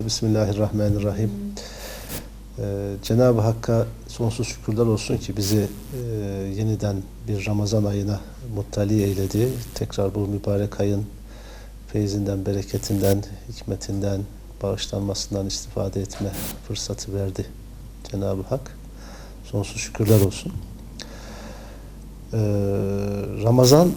Bismillahirrahmanirrahim. Cenab-ı Hakk'a sonsuz şükürler olsun ki bizi yeniden bir Ramazan ayına muttali eyledi. Tekrar bu mübarek ayın feyzinden, bereketinden, hikmetinden, bağışlanmasından istifade etme fırsatı verdi Cenab-ı Hak. Sonsuz şükürler olsun. Ramazan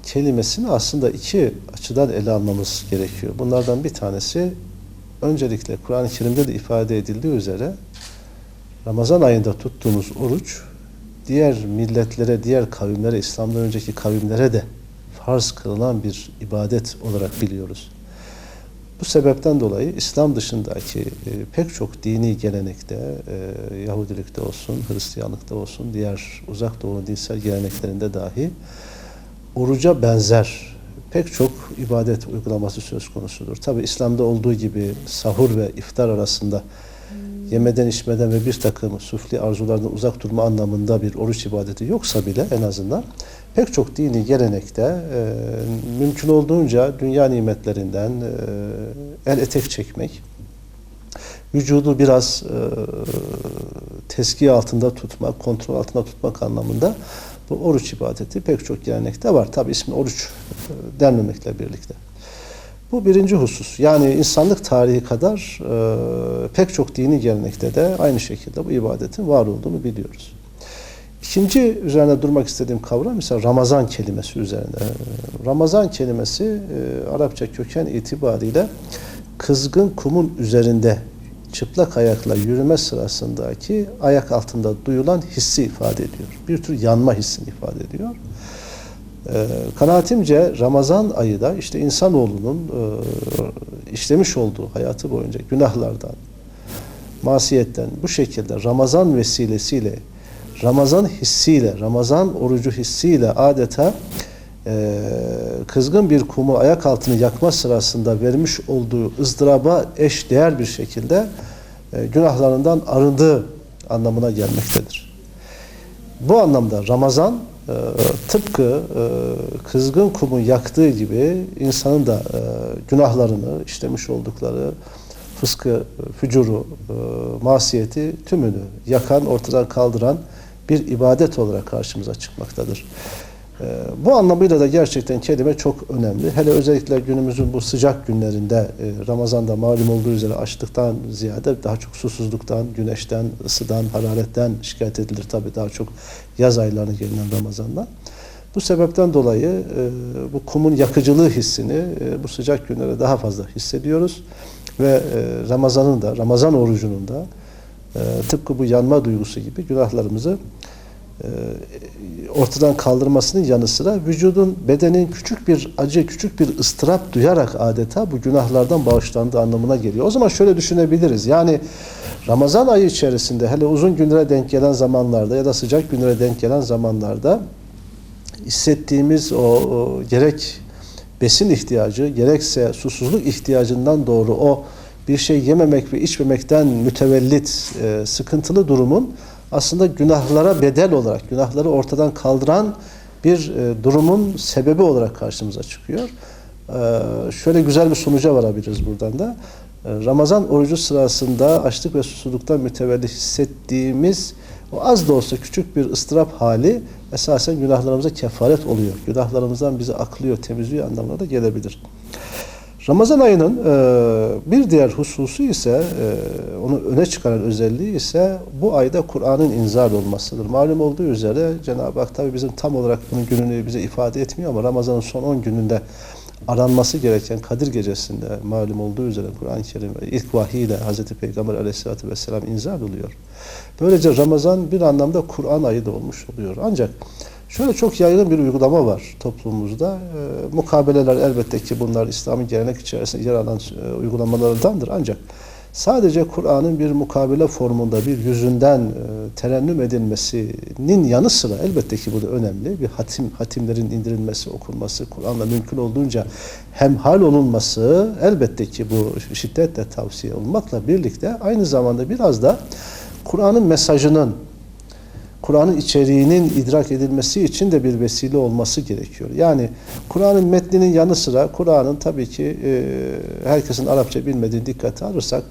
kelimesini aslında iki açıdan ele almamız gerekiyor. Bunlardan bir tanesi, öncelikle Kur'an-ı Kerim'de de ifade edildiği üzere Ramazan ayında tuttuğumuz oruç diğer milletlere, diğer kavimlere, İslam'dan önceki kavimlere de farz kılınan bir ibadet olarak biliyoruz. Bu sebepten dolayı İslam dışındaki pek çok dini gelenekte, Yahudilikte olsun, Hristiyanlıkta olsun, diğer uzak doğu dinsel geleneklerinde dahi oruca benzer pek çok ibadet uygulaması söz konusudur. Tabi İslam'da olduğu gibi sahur ve iftar arasında yemeden, içmeden ve bir takım sufli arzulardan uzak durma anlamında bir oruç ibadeti yoksa bile en azından pek çok dini gelenekte mümkün olduğunca dünya nimetlerinden el etek çekmek, vücudu biraz tezkiye altında tutmak, kontrol altında tutmak anlamında bu oruç ibadeti pek çok gelenekte var. Tabi ismi oruç denmemekle birlikte. Bu birinci husus. Yani insanlık tarihi kadar pek çok dini gelenekte de aynı şekilde bu ibadetin var olduğunu biliyoruz. İkinci üzerine durmak istediğim kavram mesela Ramazan kelimesi üzerine. Ramazan kelimesi Arapça köken itibariyle kızgın kumun üzerinde çıplak ayakla yürüme sırasındaki ayak altında duyulan hissi ifade ediyor. Bir tür yanma hissini ifade ediyor. Kanaatimce Ramazan ayı da işte insanoğlunun işlemiş olduğu hayatı boyunca günahlardan, masiyetten bu şekilde Ramazan vesilesiyle, Ramazan hissiyle, Ramazan orucu hissiyle adeta kızgın bir kumu ayak altını yakma sırasında vermiş olduğu ızdıraba eş değer bir şekilde günahlarından arındığı anlamına gelmektedir. Bu anlamda Ramazan tıpkı kızgın kumu yaktığı gibi insanın da günahlarını, işlemiş oldukları fıskı, fücuru, masiyeti tümünü yakan, ortadan kaldıran bir ibadet olarak karşımıza çıkmaktadır. Bu anlamıyla da gerçekten kelime çok önemli. Hele özellikle günümüzün bu sıcak günlerinde Ramazan'da malum olduğu üzere açlıktan ziyade daha çok susuzluktan, güneşten, ısıdan, hararetten şikayet edilir tabii daha çok yaz aylarına gelinen Ramazan'da. Bu sebepten dolayı bu kumun yakıcılığı hissini bu sıcak günlerde daha fazla hissediyoruz. Ve Ramazan'ın da, Ramazan orucunun da tıpkı bu yanma duygusu gibi günahlarımızı ortadan kaldırmasının yanı sıra vücudun, bedenin küçük bir acı, küçük bir ıstırap duyarak adeta bu günahlardan bağışlandığı anlamına geliyor. O zaman şöyle düşünebiliriz. Yani Ramazan ayı içerisinde hele uzun günlere denk gelen zamanlarda ya da sıcak günlere denk gelen zamanlarda hissettiğimiz o gerek besin ihtiyacı, gerekse susuzluk ihtiyacından doğru o bir şey yememek ve içmemekten mütevellit sıkıntılı durumun aslında günahlara bedel olarak, günahları ortadan kaldıran bir durumun sebebi olarak karşımıza çıkıyor. Şöyle güzel bir sonuca varabiliriz buradan da. Ramazan orucu sırasında açlık ve susuzluktan mütevellit hissettiğimiz o az da olsa küçük bir ıstırap hali esasen günahlarımıza kefaret oluyor. Günahlarımızdan bizi aklıyor, temizliyor anlamına da gelebilir. Ramazan ayının bir diğer hususu ise, onu öne çıkaran özelliği ise bu ayda Kur'an'ın inzal olmasıdır. Malum olduğu üzere Cenab-ı Hak tabi bizim tam olarak bunun gününü bize ifade etmiyor ama Ramazan'ın son 10 gününde aranması gereken Kadir Gecesi'nde malum olduğu üzere Kur'an-ı Kerim ilk vahiy ile Hz. Peygamber Aleyhisselatü Vesselam inzal oluyor. Böylece Ramazan bir anlamda Kur'an ayı da olmuş oluyor. Ancak şöyle çok yaygın bir uygulama var toplumumuzda. Mukabeleler elbette ki bunlar İslami gelenek içerisinde yer alan uygulamalardandır. Ancak sadece Kur'an'ın bir mukabele formunda bir yüzünden terennüm edilmesinin yanı sıra elbette ki bu da önemli. Bir hatimlerin indirilmesi, okunması, Kur'an'la mümkün olduğunca hemhal olunması elbette ki bu şiddetle tavsiye olmakla birlikte aynı zamanda biraz da Kur'an'ın mesajının, Kur'an'ın içeriğinin idrak edilmesi için de bir vesile olması gerekiyor. Yani Kur'an'ın metninin yanı sıra Kur'an'ın tabii ki herkesin Arapça bilmediğini dikkate alırsak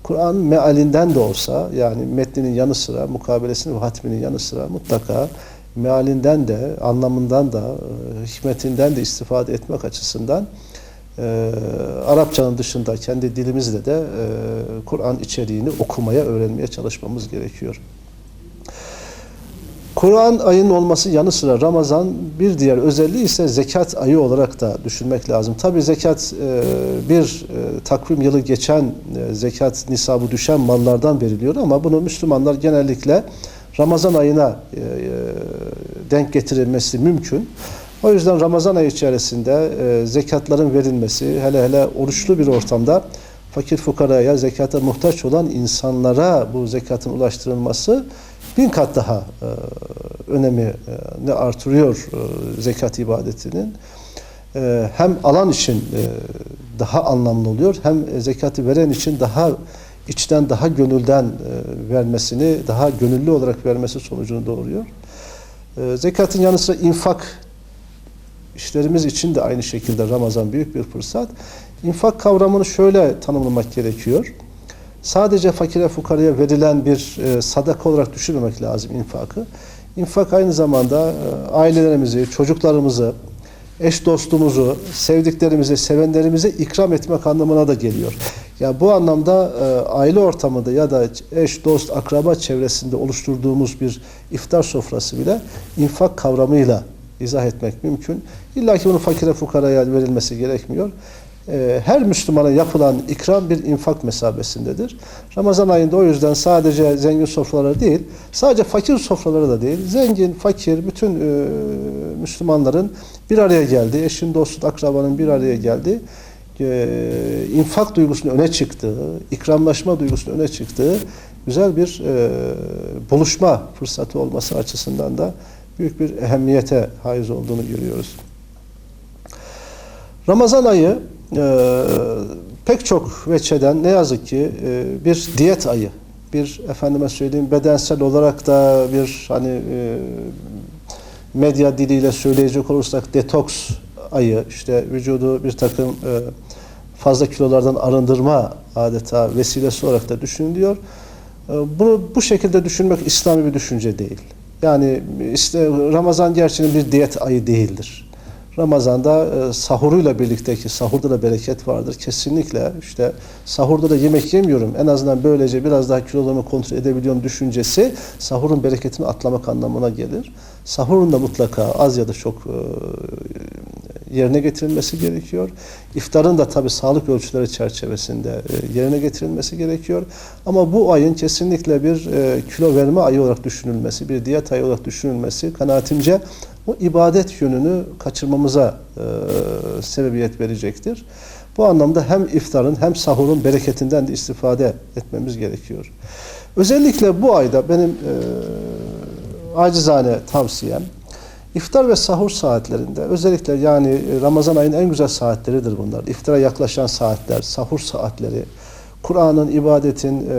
Kur'an'ın mealinden de olsa yani metninin yanı sıra mukabelesinin ve hatminin yanı sıra mutlaka mealinden de anlamından da hikmetinden de istifade etmek açısından Arapçanın dışında kendi dilimizle de Kur'an içeriğini okumaya, öğrenmeye çalışmamız gerekiyor. Kur'an ayının olması yanı sıra Ramazan bir diğer özelliği ise zekat ayı olarak da düşünmek lazım. Tabi zekat bir takvim yılı geçen zekat nisabı düşen mallardan veriliyor ama bunu Müslümanlar genellikle Ramazan ayına denk getirilmesi mümkün. O yüzden Ramazan ayı içerisinde zekatların verilmesi, hele hele oruçlu bir ortamda fakir fukaraya, zekata muhtaç olan insanlara bu zekatın ulaştırılması 1000 kat daha önemini artırıyor zekat ibadetinin. Hem alan için daha anlamlı oluyor, hem zekatı veren için daha içten, daha gönülden vermesini, daha gönüllü olarak vermesi sonucunu doğuruyor. Zekatın yanı sıra infak işlerimiz için de aynı şekilde Ramazan büyük bir fırsat. İnfak kavramını şöyle tanımlamak gerekiyor. Sadece fakire fukaraya verilen bir sadaka olarak düşünmemek lazım infakı. İnfak aynı zamanda ailelerimizi, çocuklarımızı, eş dostumuzu, sevdiklerimizi, sevenlerimize ikram etmek anlamına da geliyor. Yani bu anlamda aile ortamında ya da eş, dost, akraba çevresinde oluşturduğumuz bir iftar sofrası bile infak kavramıyla izah etmek mümkün. İlla ki bunun fakire fukaraya verilmesi gerekmiyor. Her Müslümana yapılan ikram bir infak mesabesindedir. Ramazan ayında o yüzden sadece zengin sofraları değil, sadece fakir sofraları da değil, zengin, fakir, bütün Müslümanların bir araya geldiği, eşin, dostun, akrabanın bir araya geldiği, infak duygusunun öne çıktığı, ikramlaşma duygusunun öne çıktığı güzel bir buluşma fırsatı olması açısından da büyük bir ehemmiyete haiz olduğunu görüyoruz. Ramazan ayı pek çok veçeden ne yazık ki bir diyet ayı, bir efendime söyleyeyim bedensel olarak da bir hani medya diliyle söyleyecek olursak detoks ayı, işte vücudu bir takım fazla kilolardan arındırma adeta vesilesi olarak da düşünülüyor. Bunu bu şekilde düşünmek İslami bir düşünce değil. Yani işte Ramazan gerçekten bir diyet ayı değildir. Ramazan'da sahuruyla birlikte ki sahurda da bereket vardır. Kesinlikle işte sahurda da yemek yemiyorum. En azından böylece biraz daha kilolarımı kontrol edebiliyorum düşüncesi sahurun bereketini atlamak anlamına gelir. Sahurun da mutlaka az ya da çok yerine getirilmesi gerekiyor. İftarın da tabii sağlık ölçüleri çerçevesinde yerine getirilmesi gerekiyor. Ama bu ayın kesinlikle bir kilo verme ayı olarak düşünülmesi, bir diyet ayı olarak düşünülmesi kanaatimce o ibadet yönünü kaçırmamıza sebebiyet verecektir. Bu anlamda hem iftarın hem sahurun bereketinden de istifade etmemiz gerekiyor. Özellikle bu ayda benim acizane tavsiyem İftar ve sahur saatlerinde özellikle yani Ramazan ayının en güzel saatleridir bunlar. İftara yaklaşan saatler, sahur saatleri, Kur'an'ın, ibadetin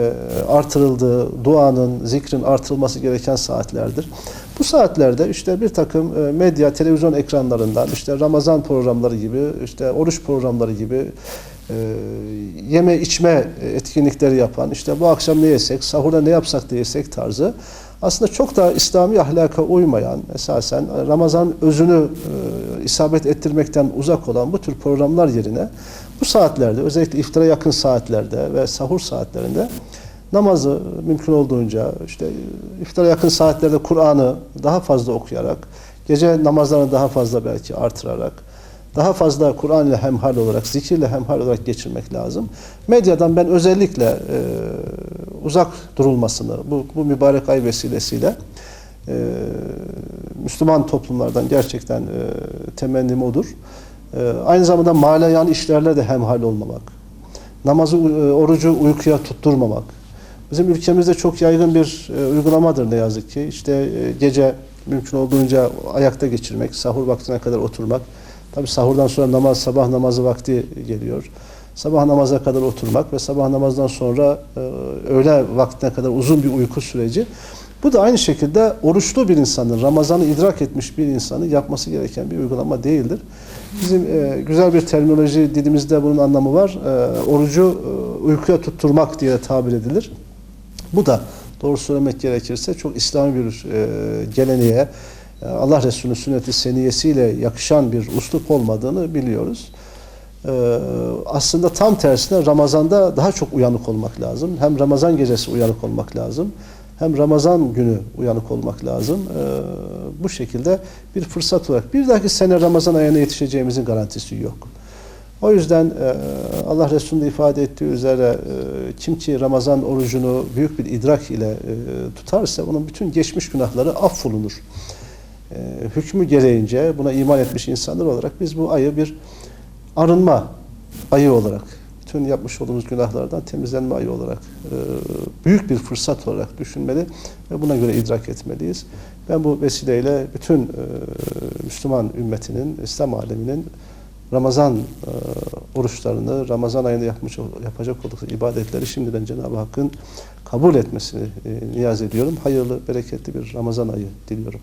artırıldığı, duanın, zikrin artırılması gereken saatlerdir. Bu saatlerde işte bir takım medya, televizyon ekranlarından işte Ramazan programları gibi, işte oruç programları gibi yeme içme etkinlikleri yapan, işte bu akşam ne yesek, sahurda ne yapsak diye yesek tarzı aslında çok da İslami ahlaka uymayan, esasen Ramazan özünü isabet ettirmekten uzak olan bu tür programlar yerine bu saatlerde, özellikle iftara yakın saatlerde ve sahur saatlerinde namazı mümkün olduğunca işte iftara yakın saatlerde Kur'an'ı daha fazla okuyarak, gece namazlarını daha fazla belki artırarak, daha fazla Kur'an ile hemhal olarak, zikirle hemhal olarak geçirmek lazım. Medyadan ben özellikle uzak durulmasını, bu mübarek ay vesilesiyle Müslüman toplumlardan gerçekten temennim odur. Aynı zamanda maleyan işlerle de hemhal olmamak, namazı, orucu uykuya tutturmamak. Bizim ülkemizde çok yaygın bir uygulamadır ne yazık ki. İşte gece mümkün olduğunca ayakta geçirmek, sahur vaktine kadar oturmak. Tabi sahurdan sonra namaz, sabah namazı vakti geliyor. Sabah namaza kadar oturmak ve sabah namazdan sonra öğle vaktine kadar uzun bir uyku süreci. Bu da aynı şekilde oruçlu bir insanın, Ramazan'ı idrak etmiş bir insanın yapması gereken bir uygulama değildir. Bizim güzel bir terminoloji dilimizde bunun anlamı var. Orucu uykuya tutturmak diye tabir edilir. Bu da doğru söylemek gerekirse çok İslami bir geleneğe, Allah Resulü'nün sünnet-i seniyesiyle yakışan bir üslup olmadığını biliyoruz. Aslında tam tersine Ramazan'da daha çok uyanık olmak lazım. Hem Ramazan gecesi uyanık olmak lazım, hem Ramazan günü uyanık olmak lazım. Bu şekilde bir fırsat olarak bir dahaki sene Ramazan ayına yetişeceğimizin garantisi yok. O yüzden Allah Resulü'nün ifade ettiği üzere kim ki Ramazan orucunu büyük bir idrak ile tutarsa onun bütün geçmiş günahları affolunur. Hükmü gereğince buna iman etmiş insanlar olarak biz bu ayı bir arınma ayı olarak, bütün yapmış olduğumuz günahlardan temizlenme ayı olarak büyük bir fırsat olarak düşünmeli ve buna göre idrak etmeliyiz. Ben bu vesileyle bütün Müslüman ümmetinin, İslam aleminin Ramazan oruçlarını, Ramazan ayında yapacak oldukları ibadetleri şimdiden Cenab-ı Hakk'ın kabul etmesini niyaz ediyorum. Hayırlı, bereketli bir Ramazan ayı diliyorum.